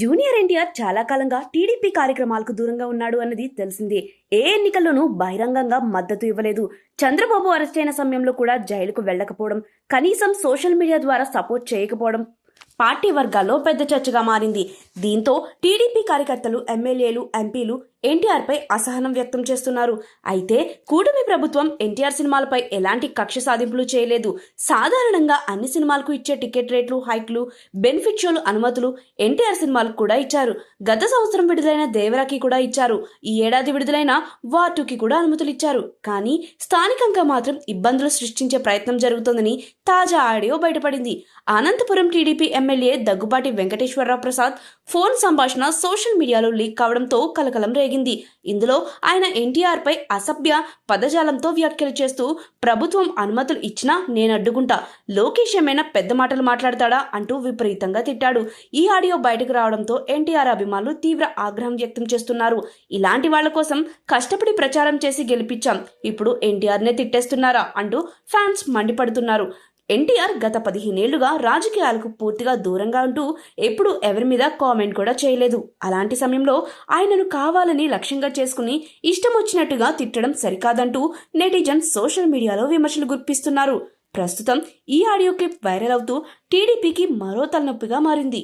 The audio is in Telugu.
జూనియర్ ఎన్టీఆర్ చాలా కాలంగా టీడీపీ కార్యక్రమాలకు దూరంగా ఉన్నాడు అన్నది తెలిసిందే. ఏ ఎన్నికల్లోనూ బహిరంగంగా మద్దతు ఇవ్వలేదు. చంద్రబాబు అరెస్ట్ అయిన సమయంలో కూడా జైలుకు వెళ్లకపోవడం, కనీసం సోషల్ మీడియా ద్వారా సపోర్ట్ చేయకపోవడం పార్టీ వర్గాల్లో పెద్ద చర్చగా మారింది. దీంతో టీడీపీ కార్యకర్తలు, ఎమ్మెల్యేలు, ఎంపీలు ఎన్టీఆర్పై అసహనం వ్యక్తం చేస్తున్నారు. అయితే కూటమి ప్రభుత్వం ఎన్టీఆర్ సినిమాలపై ఎలాంటి కక్ష సాధింపులు చేయలేదు. సాధారణంగా అన్ని సినిమాలకు ఇచ్చే టికెట్ రేట్లు, హైక్లు, బెనిఫిట్ షోలు, అనుమతులు ఎన్టీఆర్ సినిమాలకు కూడా ఇచ్చారు. గత సంవత్సరం విడుదలైన దేవరాకి కూడా ఇచ్చారు. ఈ ఏడాది విడుదలైన వార్ 2కి కూడా అనుమతులు ఇచ్చారు. కానీ స్థానికంగా మాత్రం ఇబ్బందులు సృష్టించే ప్రయత్నం జరుగుతోందని తాజా ఆడియో బయటపడింది. Anantapuram TDP MLA Daggubati Venkateswara Rao Prasad phone సంభాషణ సోషల్ మీడియాలో లీక్ కావడంతో కలకలం రేగింది. ఇందులో ఆయన ఎన్టీఆర్ పై అసభ్య పదజాలంతో వ్యాఖ్యలు చేస్తూ, ప్రభుత్వం అనుమతులు ఇచ్చినా నేను అడ్డుకుంటా, లోకేష్ ఏమైనా పెద్ద మాటలు మాట్లాడతాడా అంటూ విపరీతంగా తిట్టాడు. ఈ ఆడియో బయటకు రావడంతో ఎన్టీఆర్ అభిమానులు తీవ్ర ఆగ్రహం వ్యక్తం చేస్తున్నారు. ఇలాంటి వాళ్ల కోసం కష్టపడి ప్రచారం చేసి గెలిపించాం, ఇప్పుడు ఎన్టీఆర్నే తిట్టేస్తున్నారా అంటూ ఫ్యాన్స్ మండిపడుతున్నారు. ఎన్టీఆర్ గత 15 ఏళ్లుగా రాజకీయాలకు పూర్తిగా దూరంగా ఉంటూ ఎప్పుడూ ఎవరి మీద కామెంట్ కూడా చేయలేదు. అలాంటి సమయంలో ఆయనను కావాలని లక్ష్యంగా చేసుకుని ఇష్టం వచ్చినట్టుగా తిట్టడం సరికాదంటూ నెటిజన్స్ సోషల్ మీడియాలో విమర్శలు గుర్పిస్తున్నారు. ప్రస్తుతం ఈ ఆడియో క్లిప్ వైరల్ అవుతూ టీడీపీకి మరో తలనొప్పిగా మారింది.